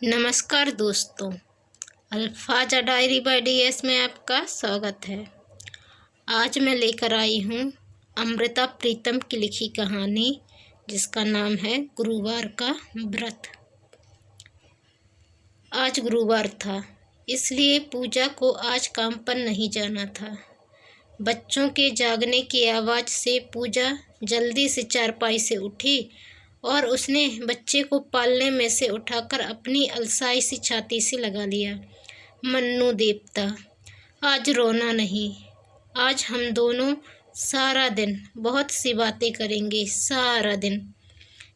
नमस्कार दोस्तों, अल्फाजा diary bye DS में आपका स्वागत है। आज मैं लेकर आई हूँ अमृता प्रीतम की लिखी कहानी जिसका नाम है गुरुवार का व्रत। आज गुरुवार था, इसलिए पूजा को आज काम पर नहीं जाना था। बच्चों के जागने की आवाज़ से पूजा जल्दी से चारपाई से उठी और उसने बच्चे को पालने में से उठाकर अपनी अलसाई सी छाती से लगा लिया। मन्नू देवता, आज रोना नहीं। आज हम दोनों सारा दिन बहुत सी बातें करेंगे। सारा दिन,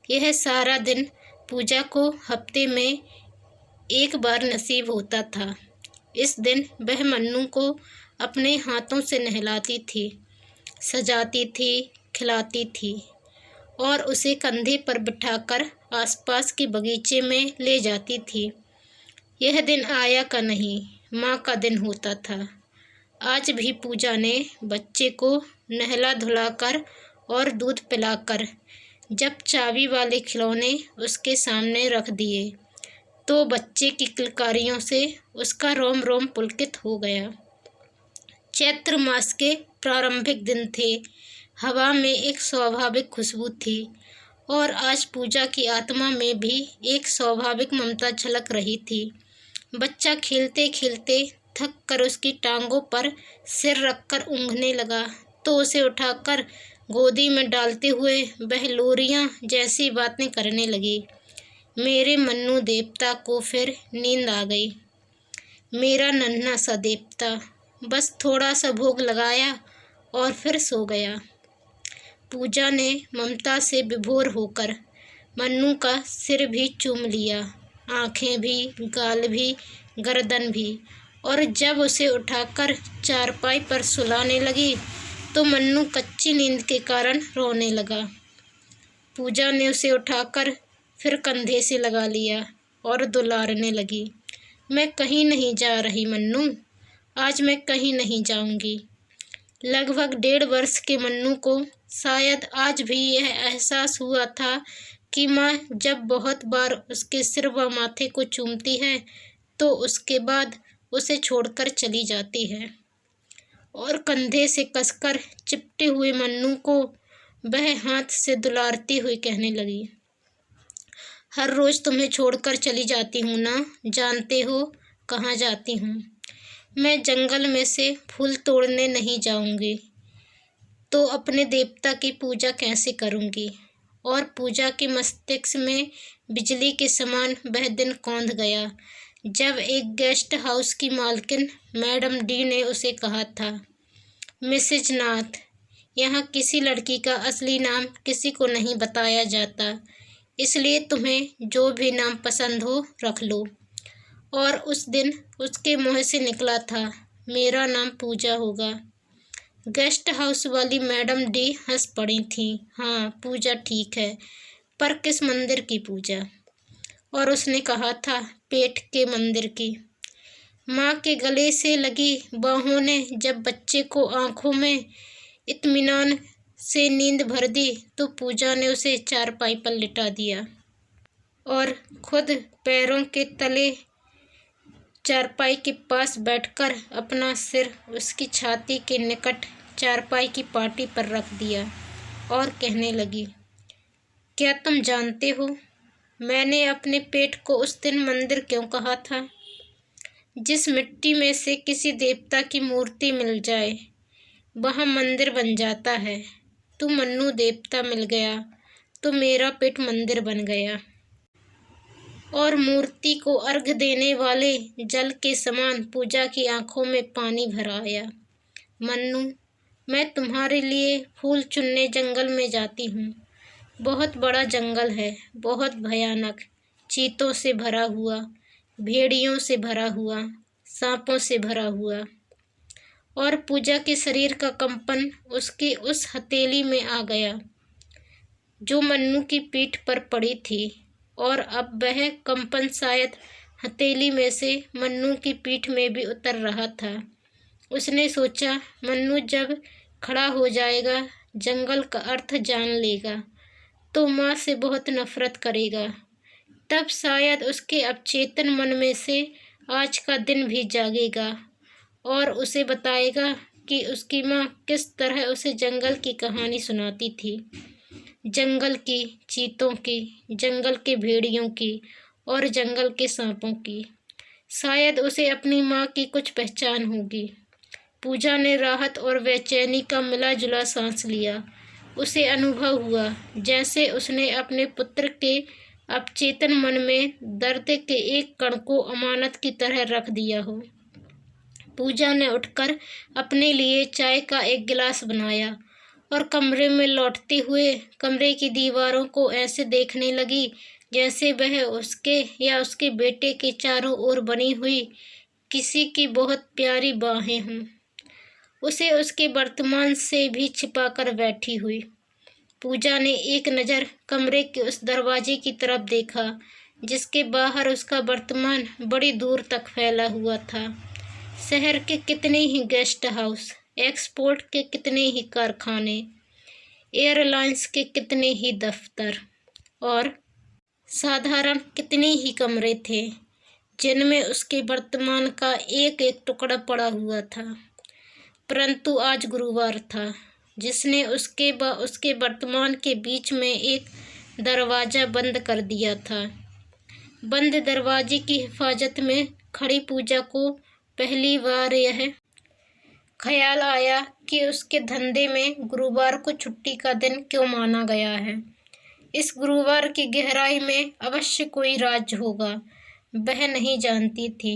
यह सारा दिन पूजा को हफ्ते में एक बार नसीब होता था। इस दिन वह मन्नू को अपने हाथों से नहलाती थी, सजाती थी, खिलाती थी और उसे कंधे पर बिठाकर आसपास के बगीचे में ले जाती थी। यह दिन आया का नहीं, माँ का दिन होता था। आज भी पूजा ने बच्चे को नहला धुलाकर और दूध पिलाकर जब चाबी वाले खिलौने उसके सामने रख दिए तो बच्चे की किलकारियों से उसका रोम रोम पुलकित हो गया। चैत्र मास के प्रारंभिक दिन थे। हवा में एक स्वाभाविक खुशबू थी और आज पूजा की आत्मा में भी एक स्वाभाविक ममता झलक रही थी। बच्चा खेलते खेलते थक कर उसकी टांगों पर सिर रखकर ऊँघने लगा तो उसे उठाकर गोदी में डालते हुए वह लोरियां जैसी बातें करने लगी। मेरे मन्नू देवता को फिर नींद आ गई। मेरा नन्हा सा देवता बस थोड़ा सा भोग लगाया और फिर सो गया। पूजा ने ममता से विभोर होकर मन्नू का सिर भी चूम लिया, आँखें भी, गाल भी, गर्दन भी, और जब उसे उठाकर चारपाई पर सुलाने लगी तो मन्नू कच्ची नींद के कारण रोने लगा। पूजा ने उसे उठाकर फिर कंधे से लगा लिया और दुलारने लगी। मैं कहीं नहीं जा रही मन्नू, आज मैं कहीं नहीं जाऊंगी। लगभग 1.5 वर्ष के मन्नू को शायद आज भी यह एहसास हुआ था कि माँ जब बहुत बार उसके सिर व माथे को चूमती है तो उसके बाद उसे छोड़कर चली जाती है। और कंधे से कसकर चिपटे हुए मन्नू को वह हाथ से दुलारती हुई कहने लगी, हर रोज़ तुम्हें छोड़कर चली जाती हूँ ना, जानते हो कहाँ जाती हूँ? मैं जंगल में से फूल तोड़ने नहीं जाऊंगी तो अपने देवता की पूजा कैसे करूंगी? और पूजा के मस्तिष्क में बिजली के समान वह दिन कौंध गया जब एक गेस्ट हाउस की मालकिन मैडम डी ने उसे कहा था, मिसेज नाथ, यहाँ किसी लड़की का असली नाम किसी को नहीं बताया जाता, इसलिए तुम्हें जो भी नाम पसंद हो रख लो। और उस दिन उसके मुँह से निकला था, मेरा नाम पूजा होगा। गेस्ट हाउस वाली मैडम डी हंस पड़ी थीं। हाँ, पूजा ठीक है, पर किस मंदिर की पूजा? और उसने कहा था, पेट के मंदिर की। माँ के गले से लगी बाहों ने जब बच्चे को आंखों में इत्मीनान से नींद भर दी तो पूजा ने उसे चारपाई पर लिटा दिया और खुद पैरों के तले चारपाई के पास बैठकर अपना सिर उसकी छाती के निकट चारपाई की पाटी पर रख दिया और कहने लगी, क्या तुम जानते हो मैंने अपने पेट को उस दिन मंदिर क्यों कहा था? जिस मिट्टी में से किसी देवता की मूर्ति मिल जाए वहाँ मंदिर बन जाता है। तो मन्नू देवता मिल गया तो मेरा पेट मंदिर बन गया और मूर्ति को अर्घ देने वाले जल के समान पूजा की आंखों में पानी भर आया। मन्नू, मैं तुम्हारे लिए फूल चुनने जंगल में जाती हूँ। बहुत बड़ा जंगल है, बहुत भयानक, चीतों से भरा हुआ, भेड़ियों से भरा हुआ, सांपों से भरा हुआ। और पूजा के शरीर का कंपन उसकी उस हथेली में आ गया जो मन्नू की पीठ पर पड़ी थी और अब वह कंपन शायद हथेली में से मन्नू की पीठ में भी उतर रहा था। उसने सोचा, मन्नू जब खड़ा हो जाएगा, जंगल का अर्थ जान लेगा तो माँ से बहुत नफरत करेगा, तब शायद उसके अवचेतन मन में से आज का दिन भी जागेगा और उसे बताएगा कि उसकी माँ किस तरह उसे जंगल की कहानी सुनाती थी। जंगल की चीतों की, जंगल के भेड़ियों की और जंगल के सांपों की। शायद उसे अपनी माँ की कुछ पहचान होगी। पूजा ने राहत और बेचैनी का मिला जुला सांस लिया। उसे अनुभव हुआ जैसे उसने अपने पुत्र के अवचेतन मन में दर्द के एक कण को अमानत की तरह रख दिया हो। पूजा ने उठकर अपने लिए चाय का एक गिलास बनाया और कमरे में लौटते हुए कमरे की दीवारों को ऐसे देखने लगी जैसे वह उसके या उसके बेटे के चारों ओर बनी हुई किसी की बहुत प्यारी बाहें हों, उसे उसके वर्तमान से भी छिपाकर बैठी हुई। पूजा ने एक नज़र कमरे के उस दरवाजे की तरफ देखा जिसके बाहर उसका वर्तमान बड़ी दूर तक फैला हुआ था। शहर के कितने ही गेस्ट हाउस, एक्सपोर्ट के कितने ही कारखाने, एयरलाइंस के कितने ही दफ्तर और साधारण कितने ही कमरे थे जिनमें उसके वर्तमान का एक एक टुकड़ा पड़ा हुआ था। परंतु आज गुरुवार था जिसने उसके वर्तमान के बीच में एक दरवाज़ा बंद कर दिया था। बंद दरवाजे की हिफाजत में खड़ी पूजा को पहली बार यह ख्याल आया कि उसके धंधे में गुरुवार को छुट्टी का दिन क्यों माना गया है। इस गुरुवार की गहराई में अवश्य कोई राज होगा, वह नहीं जानती थी।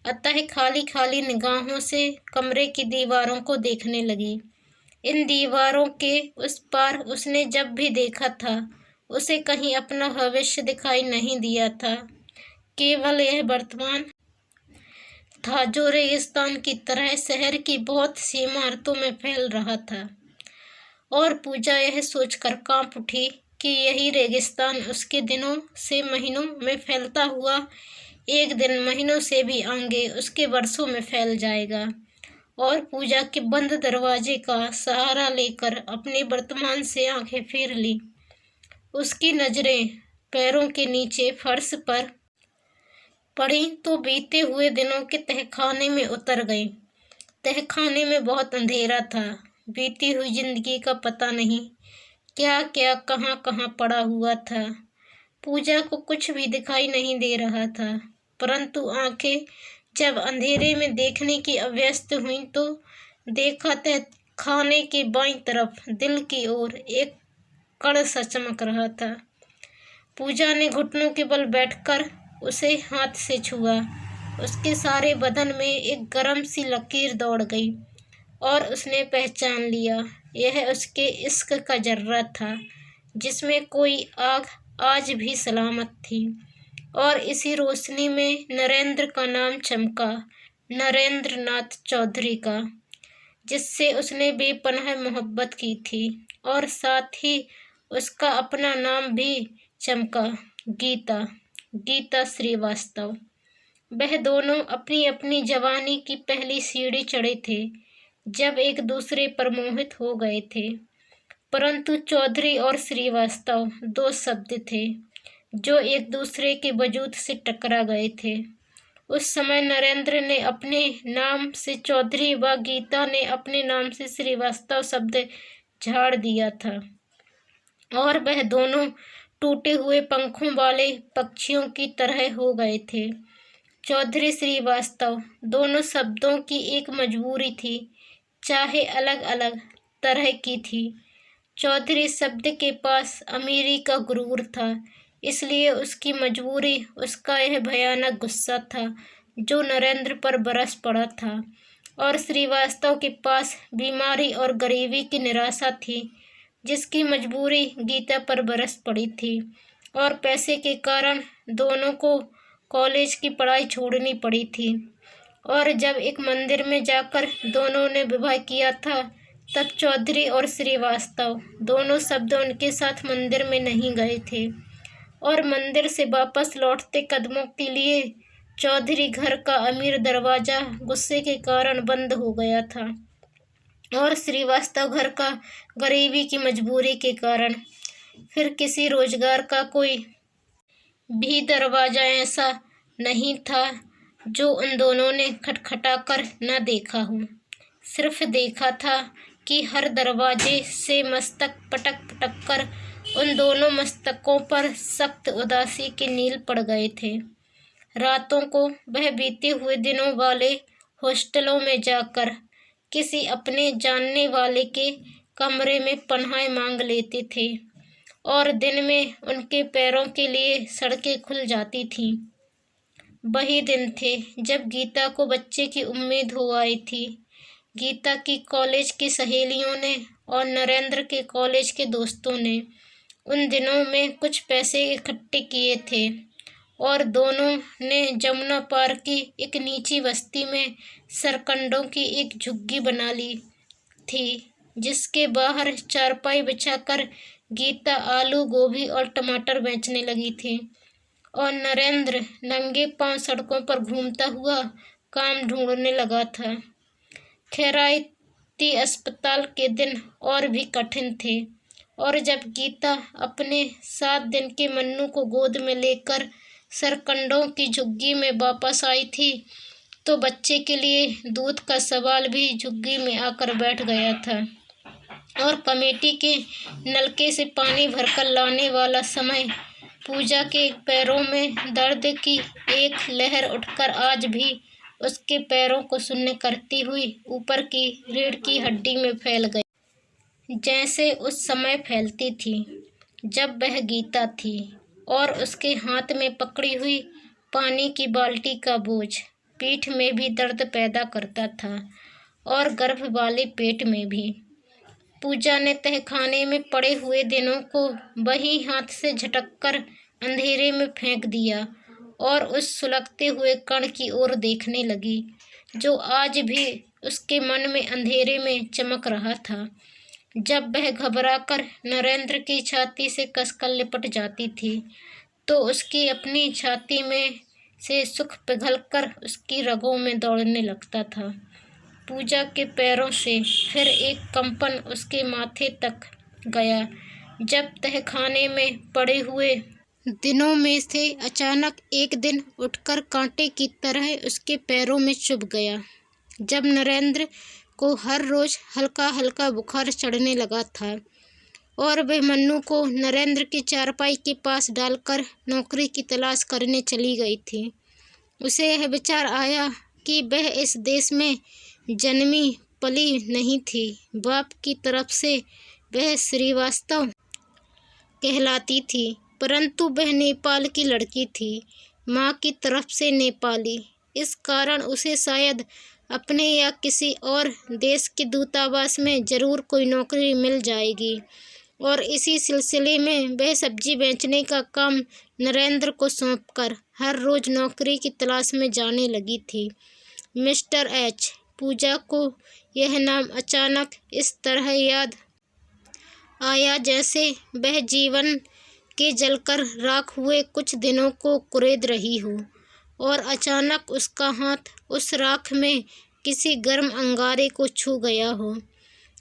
अतः खाली खाली निगाहों से कमरे की दीवारों को देखने लगी। इन दीवारों के उस पार उसने जब भी देखा था उसे कहीं अपना भविष्य दिखाई नहीं दिया था, केवल यह वर्तमान था जो रेगिस्तान की तरह शहर की बहुत सी इमारतों में फैल रहा था। और पूजा यह सोचकर कांप उठी कि यही रेगिस्तान उसके दिनों से महीनों में फैलता हुआ एक दिन महीनों से भी आगे उसके वर्षों में फैल जाएगा। और पूजा के बंद दरवाजे का सहारा लेकर अपने वर्तमान से आंखें फेर ली। उसकी नजरें पैरों के नीचे फर्श पर पड़ी तो बीते हुए दिनों के तहखाने में उतर गई। तहखाने में बहुत अंधेरा था। बीती हुई जिंदगी का पता नहीं क्या क्या कहाँ कहाँ पड़ा हुआ था। पूजा को कुछ भी दिखाई नहीं दे रहा था, परंतु आंखें जब अंधेरे में देखने की अभ्यस्त हुई तो देखा तहखाने के बाईं तरफ दिल की ओर एक कण सा चमक रहा था। पूजा ने घुटनों के बल बैठकर उसे हाथ से छुआ। उसके सारे बदन में एक गरम सी लकीर दौड़ गई और उसने पहचान लिया यह उसके इश्क का जर्रा था जिसमें कोई आग आज भी सलामत थी। और इसी रोशनी में नरेंद्र का नाम चमका, नरेंद्र नाथ चौधरी का, जिससे उसने बेपनाह मोहब्बत की थी। और साथ ही उसका अपना नाम भी चमका, गीता, गीता श्रीवास्तव। वह दोनों अपनी अपनी जवानी की पहली सीढ़ी चढ़े थे जब एक दूसरे पर मोहित हो गए थे। परंतु चौधरी और श्रीवास्तव दो शब्द थे जो एक दूसरे के वजूद से टकरा गए थे। उस समय नरेंद्र ने अपने नाम से चौधरी व गीता ने अपने नाम से श्रीवास्तव शब्द झाड़ दिया था और वह दोनों टूटे हुए पंखों वाले पक्षियों की तरह हो गए थे। चौधरी श्रीवास्तव दोनों शब्दों की एक मजबूरी थी, चाहे अलग अलग तरह की थी। चौधरी शब्द के पास अमीरी का गुरूर था, इसलिए उसकी मजबूरी उसका यह भयानक गुस्सा था जो नरेंद्र पर बरस पड़ा था। और श्रीवास्तव के पास बीमारी और गरीबी की निराशा थी जिसकी मजबूरी गीता पर बरस पड़ी थी। और पैसे के कारण दोनों को कॉलेज की पढ़ाई छोड़नी पड़ी थी। और जब एक मंदिर में जाकर दोनों ने विवाह किया था तब चौधरी और श्रीवास्तव दोनों शब्द उनके साथ मंदिर में नहीं गए थे और मंदिर से वापस लौटते कदमों के लिए चौधरी घर का अमीर दरवाज़ा गुस्से के कारण बंद हो गया था और श्रीवास्तव घर का गरीबी की मजबूरी के कारण। फिर किसी रोजगार का कोई भी दरवाज़ा ऐसा नहीं था जो उन दोनों ने खटखटाकर न देखा हो। सिर्फ देखा था कि हर दरवाजे से मस्तक पटक पटक कर उन दोनों मस्तकों पर सख्त उदासी के नील पड़ गए थे। रातों को वह बीते हुए दिनों वाले हॉस्टलों में जाकर किसी अपने जानने वाले के कमरे में पनाह मांग लेते थे और दिन में उनके पैरों के लिए सड़कें खुल जाती थीं। वही दिन थे जब गीता को बच्चे की उम्मीद हो आई थी। गीता की कॉलेज की सहेलियों ने और नरेंद्र के कॉलेज के दोस्तों ने उन दिनों में कुछ पैसे इकट्ठे किए थे और दोनों ने जमुना पार की एक नीची बस्ती में सरकंडों की एक झुग्गी बना ली थी, जिसके बाहर चारपाई बिछाकर गीता आलू गोभी और टमाटर बेचने लगी थी और नरेंद्र नंगे पांव सड़कों पर घूमता हुआ काम ढूंढने लगा था। खैराती अस्पताल के दिन और भी कठिन थे और जब गीता अपने 7 दिन के मन्नू को गोद में लेकर सरकंडों की झुग्गी में वापस आई थी तो बच्चे के लिए दूध का सवाल भी झुग्गी में आकर बैठ गया था और कमेटी के नलके से पानी भरकर लाने वाला समय पूजा के पैरों में दर्द की एक लहर उठकर आज भी उसके पैरों को शून्य करती हुई ऊपर की रीढ़ की हड्डी में फैल गई, जैसे उस समय फैलती थी जब वह गीता थी और उसके हाथ में पकड़ी हुई पानी की बाल्टी का बोझ पीठ में भी दर्द पैदा करता था और गर्भ वाले पेट में भी। पूजा ने तहखाने में पड़े हुए दिनों को वही हाथ से झटककर अंधेरे में फेंक दिया और उस सुलगते हुए कण की ओर देखने लगी जो आज भी उसके मन में अंधेरे में चमक रहा था। जब वह घबराकर नरेंद्र की छाती से कसकर लिपट जाती थी तो उसकी अपनी छाती में से सुख पिघलकर उसकी रगों में दौड़ने लगता था। पूजा के पैरों से फिर एक कंपन उसके माथे तक गया जब तहखाने में पड़े हुए दिनों में से अचानक एक दिन उठकर कांटे की तरह उसके पैरों में चुभ गया। जब नरेंद्र को हर रोज हल्का हल्का बुखार चढ़ने लगा था और वह मन्नू को नरेंद्र की चारपाई के पास डालकर नौकरी की तलाश करने चली गई थी, उसे यह विचार आया कि वह इस देश में जन्मी पली नहीं थी। बाप की तरफ से वह श्रीवास्तव कहलाती थी, परंतु वह नेपाल की लड़की थी, माँ की तरफ से नेपाली। इस कारण उसे शायद अपने या किसी और देश के दूतावास में ज़रूर कोई नौकरी मिल जाएगी और इसी सिलसिले में वह सब्जी बेचने का काम नरेंद्र को सौंपकर हर रोज़ नौकरी की तलाश में जाने लगी थी। Mister H. पूजा को यह नाम अचानक इस तरह याद आया जैसे वह जीवन के जलकर राख हुए कुछ दिनों को कुरेद रही हो और अचानक उसका हाथ उस राख में किसी गर्म अंगारे को छू गया हो।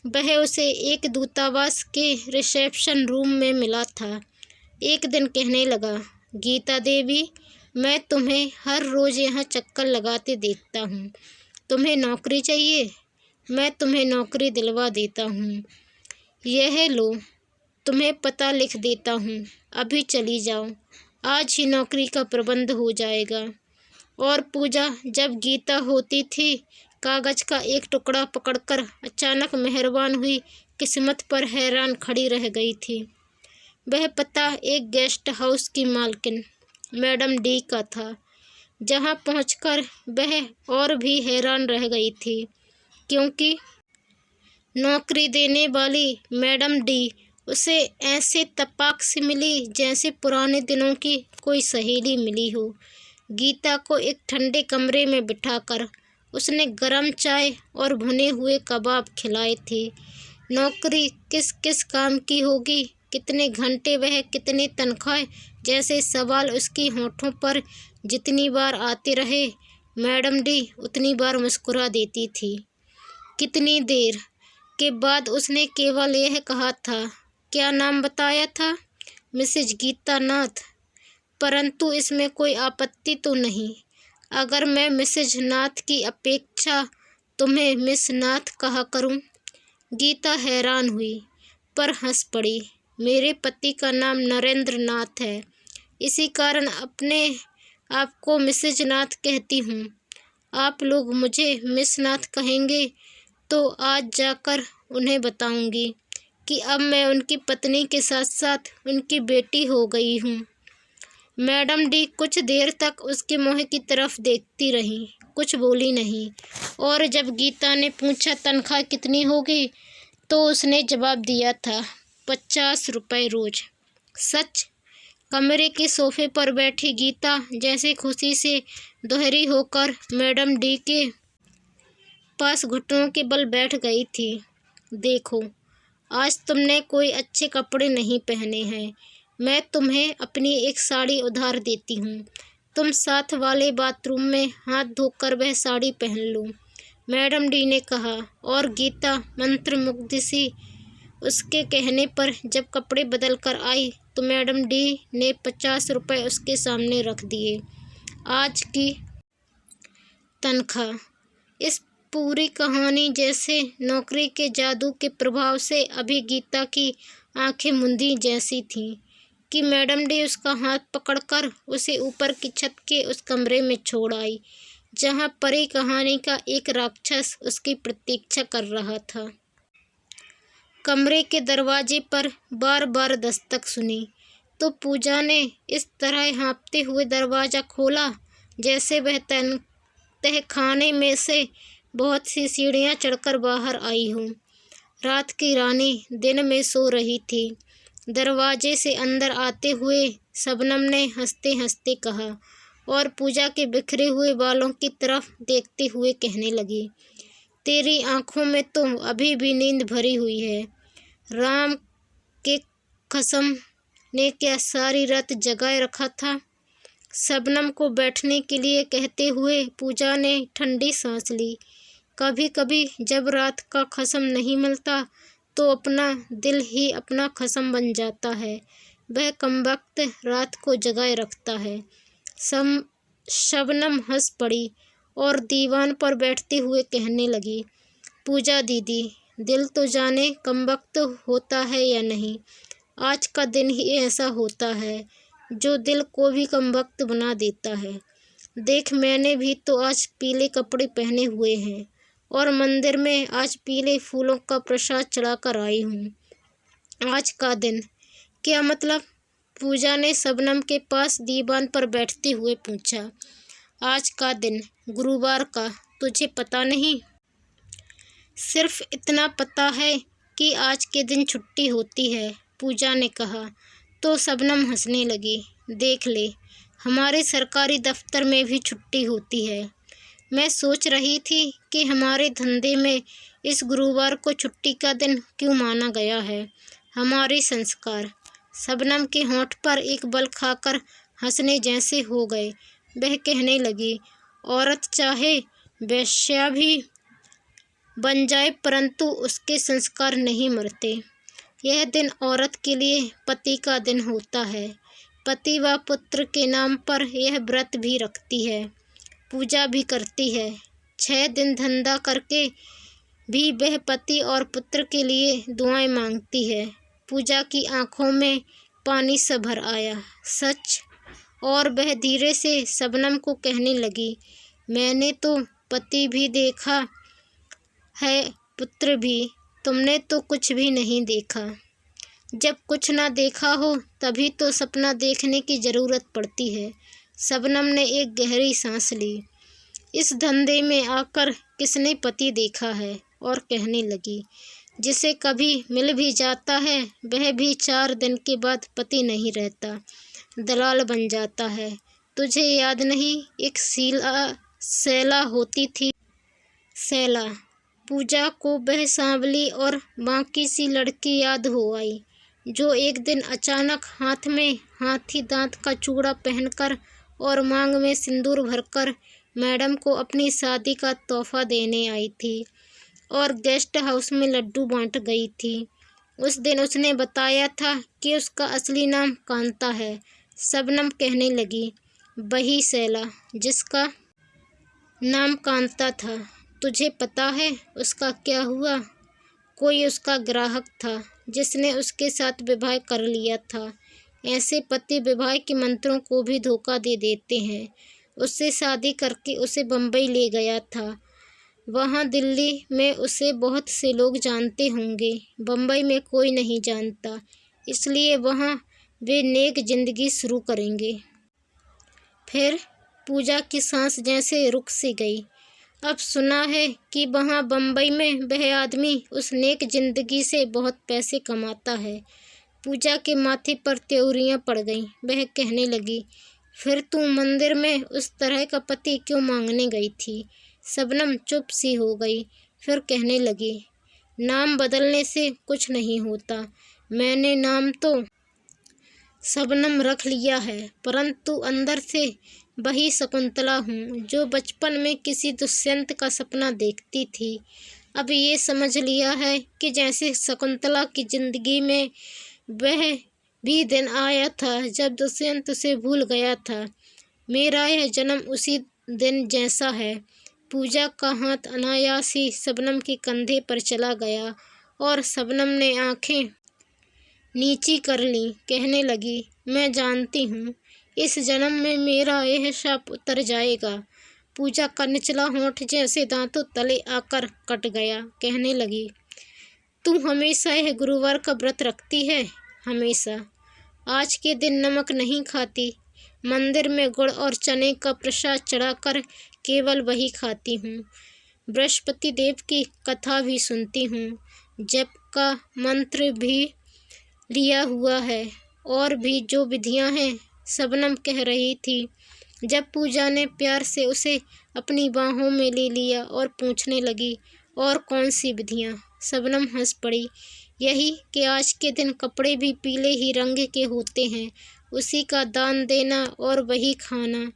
वह उसे एक दूतावास के रिसेप्शन रूम में मिला था। एक दिन कहने लगा, गीता देवी, मैं तुम्हें हर रोज़ यहाँ चक्कर लगाते देखता हूँ। तुम्हें नौकरी चाहिए? मैं तुम्हें नौकरी दिलवा देता हूँ। यह लो, तुम्हें पता लिख देता हूँ। अभी चली जाओ, आज ही नौकरी का प्रबंध हो जाएगा। और पूजा जब गीता होती थी कागज का एक टुकड़ा पकड़कर अचानक मेहरबान हुई किस्मत पर हैरान खड़ी रह गई थी। वह पता एक गेस्ट हाउस की मालकिन मैडम डी का था, जहां पहुंचकर वह और भी हैरान रह गई थी, क्योंकि नौकरी देने वाली मैडम डी उसे ऐसे तपाक से मिली जैसे पुराने दिनों की कोई सहेली मिली हो। गीता को एक ठंडे कमरे में बिठाकर उसने गरम चाय और भुने हुए कबाब खिलाए थे। नौकरी किस किस काम की होगी, कितने घंटे वह कितनी तनख्वाह जैसे सवाल उसकी होठों पर जितनी बार आते रहे, मैडम डी उतनी बार मुस्कुरा देती थी। कितनी देर के बाद उसने केवल यह कहा था, क्या नाम बताया था? मिसेज गीता नाथ। परंतु इसमें कोई आपत्ति तो नहीं अगर मैं मिसेज नाथ की अपेक्षा तुम्हें मिस नाथ कहा करूं? गीता हैरान हुई पर हंस पड़ी। मेरे पति का नाम नरेंद्र नाथ है, इसी कारण अपने आप को मिसेज नाथ कहती हूँ। आप लोग मुझे मिस नाथ कहेंगे तो आज जाकर उन्हें बताऊंगी कि अब मैं उनकी पत्नी के साथ साथ उनकी बेटी हो गई हूँ। मैडम डी कुछ देर तक उसके मुँह की तरफ देखती रही, कुछ बोली नहीं। और जब गीता ने पूछा तनख्वाह कितनी होगी तो उसने जवाब दिया था 50 रुपये रोज। सच? कमरे के सोफे पर बैठी गीता जैसे खुशी से दोहरी होकर मैडम डी के पास घुटनों के बल बैठ गई थी। देखो, आज तुमने कोई अच्छे कपड़े नहीं पहने हैं, मैं तुम्हें अपनी एक साड़ी उधार देती हूँ। तुम साथ वाले बाथरूम में हाथ धोकर वह साड़ी पहन लो, मैडम डी ने कहा। और गीता मंत्रमुग्ध सी उसके कहने पर जब कपड़े बदल कर आई तो मैडम डी ने 50 रुपये उसके सामने रख दिए। आज की तनख्वाह। इस पूरी कहानी जैसे नौकरी के जादू के प्रभाव से अभी गीता की आंखें मुंदी जैसी थीं कि मैडम डी उसका हाथ पकड़कर उसे ऊपर की छत के उस कमरे में छोड़ आई जहां परी कहानी का एक राक्षस उसकी प्रतीक्षा कर रहा था। कमरे के दरवाजे पर बार बार दस्तक सुनी तो पूजा ने इस तरह हाँफते हुए दरवाज़ा खोला जैसे वह तहखाने में से बहुत सी सीढ़ियाँ चढ़कर बाहर आई हूँ। रात की रानी दिन में सो रही थी। दरवाजे से अंदर आते हुए शबनम ने हंसते हंसते कहा और पूजा के बिखरे हुए बालों की तरफ देखते हुए कहने लगी, तेरी आंखों में तो अभी भी नींद भरी हुई है। राम के कसम ने क्या सारी रात जगाए रखा था? शबनम को बैठने के लिए कहते हुए पूजा ने ठंडी सांस ली। कभी कभी जब रात का खसम नहीं मिलता तो अपना दिल ही अपना खसम बन जाता है, वह कमबख्त रात को जगाए रखता है। शबनम हंस पड़ी और दीवान पर बैठते हुए कहने लगी, पूजा दीदी, दिल तो जाने कमबख्त होता है या नहीं, आज का दिन ही ऐसा होता है जो दिल को भी कमबख्त बना देता है। देख, मैंने भी तो आज पीले कपड़े पहने हुए हैं और मंदिर में आज पीले फूलों का प्रसाद चढ़ाकर आई हूँ। आज का दिन क्या मतलब? पूजा ने शबनम के पास दीवान पर बैठते हुए पूछा। आज का दिन गुरुवार का, तुझे पता नहीं? सिर्फ इतना पता है कि आज के दिन छुट्टी होती है, पूजा ने कहा तो शबनम हंसने लगी। देख ले, हमारे सरकारी दफ्तर में भी छुट्टी होती है। मैं सोच रही थी कि हमारे धंधे में इस गुरुवार को छुट्टी का दिन क्यों माना गया है। हमारे संस्कार। शबनम के होंठ पर एक बल खाकर हंसने जैसे हो गए। वह कहने लगी, औरत चाहे वेश्या भी बन जाए परंतु उसके संस्कार नहीं मरते। यह दिन औरत के लिए पति का दिन होता है। पति व पुत्र के नाम पर यह व्रत भी रखती है, पूजा भी करती है। 6 दिन धंधा करके भी वह पति और पुत्र के लिए दुआएं मांगती है। पूजा की आंखों में पानी सा भर आया। सच? और वह धीरे से शबनम को कहने लगी, मैंने तो पति भी देखा है, पुत्र भी, तुमने तो कुछ भी नहीं देखा। जब कुछ ना देखा हो तभी तो सपना देखने की ज़रूरत पड़ती है। शबनम ने एक गहरी सांस ली। इस धंधे में आकर किसने पति देखा है? और कहने लगी, जिसे कभी मिल भी जाता है वह भी 4 दिन के बाद पति नहीं रहता, दलाल बन जाता है। तुझे याद नहीं, एक शैला होती थी। शैला? पूजा को वह सांवली और बांकी सी लड़की याद हो आई जो एक दिन अचानक हाथ में हाथी दांत का चूड़ा पहनकर और मांग में सिंदूर भरकर मैडम को अपनी शादी का तोहफा देने आई थी और गेस्ट हाउस में लड्डू बांट गई थी। उस दिन उसने बताया था कि उसका असली नाम कांता है शबनम कहने लगी, वही शैला जिसका नाम कांता था। तुझे पता है उसका क्या हुआ? कोई उसका ग्राहक था जिसने उसके साथ विवाह कर लिया था। ऐसे पति विवाह के मंत्रों को भी धोखा दे देते हैं। उससे शादी करके उसे बम्बई ले गया था। वहाँ दिल्ली में उसे बहुत से लोग जानते होंगे, बम्बई में कोई नहीं जानता, इसलिए वहाँ वे नेक जिंदगी शुरू करेंगे। फिर पूजा की सांस जैसे रुक सी गई। अब सुना है कि वहाँ बम्बई में वह आदमी उस नेक जिंदगी से बहुत पैसे कमाता है। पूजा के माथे पर त्योरियां पड़ गईं। वह कहने लगी, फिर तू मंदिर में उस तरह का पति क्यों मांगने गई थी? शबनम चुप सी हो गई, फिर कहने लगी, नाम बदलने से कुछ नहीं होता। मैंने नाम तो शबनम रख लिया है, परंतु अंदर से वही शकुंतला हूँ जो बचपन में किसी दुष्यंत का सपना देखती थी। अब ये समझ लिया है कि जैसे शकुंतला की जिंदगी में वह भी दिन आया था जब दुष्यंत उसे भूल गया था, मेरा यह जन्म उसी दिन जैसा है। पूजा का हाथ अनायास ही शबनम के कंधे पर चला गया और शबनम ने आंखें नीची कर ली। कहने लगी, मैं जानती हूँ इस जन्म में मेरा यह शाप उतर जाएगा। पूजा का निचला होंठ जैसे दांतों तले आकर कट गया। कहने लगी, तू हमेशा यह गुरुवार का व्रत रखती है? हमेशा। आज के दिन नमक नहीं खाती। मंदिर में गुड़ और चने का प्रसाद चढ़ाकर केवल वही खाती हूँ। बृहस्पति देव की कथा भी सुनती हूँ। जप का मंत्र भी लिया हुआ है और भी जो विधियाँ हैं, शबनम कह रही थी। जब पूजा ने प्यार से उसे अपनी बाहों में ले लिया और पूछने लगी, और कौन सी विधियाँ? शबनम हंस पड़ी। यही कि आज के दिन कपड़े भी पीले ही रंग के होते हैं, उसी का दान देना और वही खाना,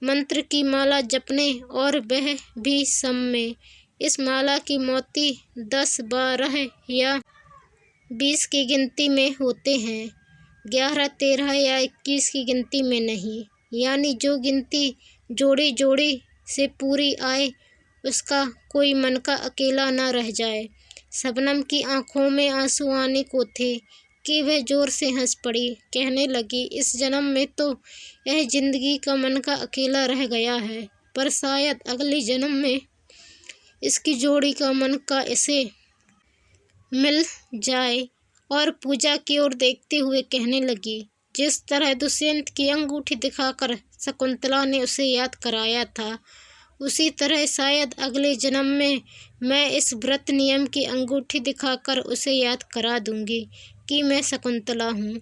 मंत्र की माला जपने और वह भी सम में। इस माला की मोती 10, 12 या 20 की गिनती में होते हैं, 11, 13 या 21 की गिनती में नहीं। यानी जो गिनती जोड़ी जोड़ी से पूरी आए उसका कोई मन का अकेला न रह जाए। शबनम की आंखों में आंसू आने को थे कि वह जोर से हंस पड़ी। कहने लगी, इस जन्म में तो यह जिंदगी का मन का अकेला रह गया है, पर शायद अगले जन्म में इसकी जोड़ी का मन का इसे मिल जाए। और पूजा की ओर देखते हुए कहने लगी, जिस तरह दुष्यंत की अंगूठी दिखाकर शकुंतला ने उसे याद कराया था, उसी तरह शायद अगले जन्म में मैं इस व्रत नियम की अंगूठी दिखाकर उसे याद करा दूंगी कि मैं शकुंतला हूँ।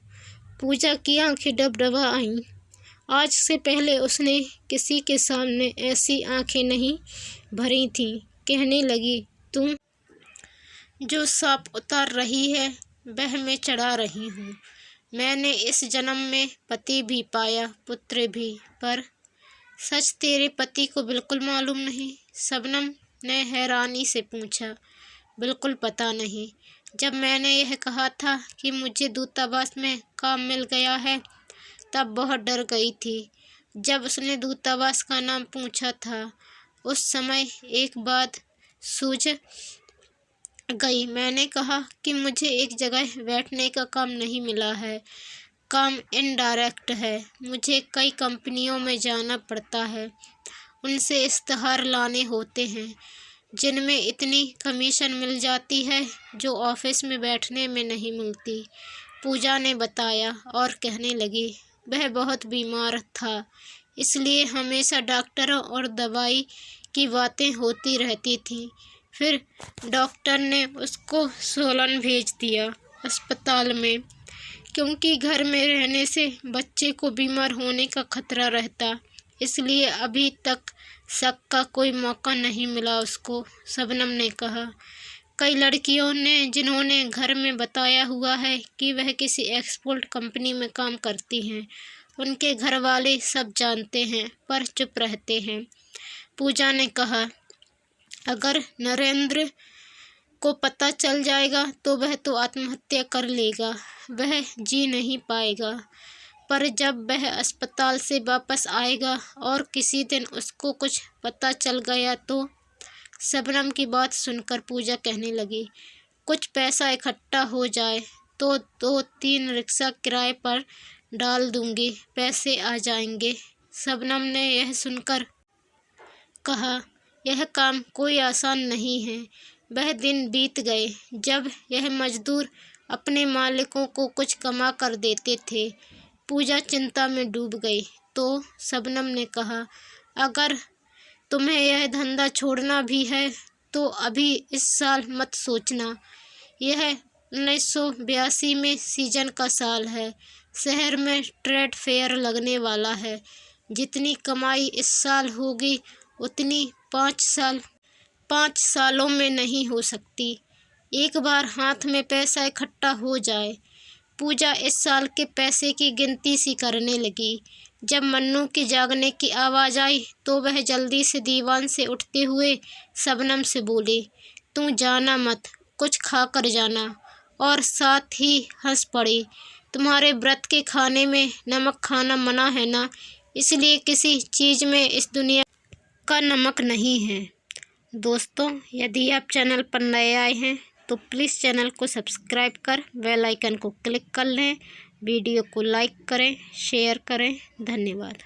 पूजा की आंखें डबडबा आईं। आज से पहले उसने किसी के सामने ऐसी आंखें नहीं भरी थीं। कहने लगी, तुम जो साप उतार रही है वह मैं चढ़ा रही हूँ। मैंने इस जन्म में पति भी पाया, पुत्र भी, पर सच तेरे पति को बिल्कुल मालूम नहीं? शबनम ने हैरानी से पूछा। बिल्कुल पता नहीं। जब मैंने यह कहा था कि मुझे दूतावास में काम मिल गया है, तब बहुत डर गई थी। जब उसने दूतावास का नाम पूछा था, उस समय एक बात सूझ गई। मैंने कहा कि मुझे एक जगह बैठने का काम नहीं मिला है, काम इनडायरेक्ट है। मुझे कई कंपनियों में जाना पड़ता है, उनसे इश्तहार लाने होते हैं जिनमें इतनी कमीशन मिल जाती है जो ऑफिस में बैठने में नहीं मिलती। पूजा ने बताया और कहने लगी, वह बहुत बीमार था, इसलिए हमेशा डॉक्टरों और दवाई की बातें होती रहती थी। फिर डॉक्टर ने उसको सोलन भेज दिया अस्पताल में, क्योंकि घर में रहने से बच्चे को बीमार होने का खतरा रहता, इसलिए अभी तक शक का कोई मौका नहीं मिला उसको। शबनम ने कहा, कई लड़कियों ने जिन्होंने घर में बताया हुआ है कि वह किसी एक्सपोर्ट कंपनी में काम करती हैं, उनके घर वाले सब जानते हैं पर चुप रहते हैं। पूजा ने कहा, अगर नरेंद्र को पता चल जाएगा तो वह तो आत्महत्या कर लेगा, वह जी नहीं पाएगा। पर जब वह अस्पताल से वापस आएगा और किसी दिन उसको कुछ पता चल गया तो। शबनम की बात सुनकर पूजा कहने लगी, कुछ पैसा इकट्ठा हो जाए तो 2-3 रिक्शा किराए पर डाल दूंगी, पैसे आ जाएंगे। शबनम ने यह सुनकर कहा, यह काम कोई आसान नहीं है। वह दिन बीत गए जब यह मजदूर अपने मालिकों को कुछ कमा कर देते थे। पूजा चिंता में डूब गई तो शबनम ने कहा, अगर तुम्हें यह धंधा छोड़ना भी है तो अभी इस साल मत सोचना। यह 1982 में सीजन का साल है। शहर में ट्रेड फेयर लगने वाला है। जितनी कमाई इस साल होगी उतनी 5 सालों में नहीं हो सकती। एक बार हाथ में पैसा इकट्ठा हो जाए। पूजा इस साल के पैसे की गिनती सी करने लगी। जब मन्नू के जागने की आवाज़ आई तो वह जल्दी से दीवान से उठते हुए शबनम से बोली, तू जाना मत, कुछ खा कर जाना। और साथ ही हंस पड़ी, तुम्हारे व्रत के खाने में नमक खाना मना है ना, इसलिए किसी चीज़ में इस दुनिया का नमक नहीं है। दोस्तों, यदि आप चैनल पर नए आए हैं तो प्लीज़ चैनल को सब्सक्राइब कर बेल आइकन को क्लिक कर लें। वीडियो को लाइक करें, शेयर करें। धन्यवाद।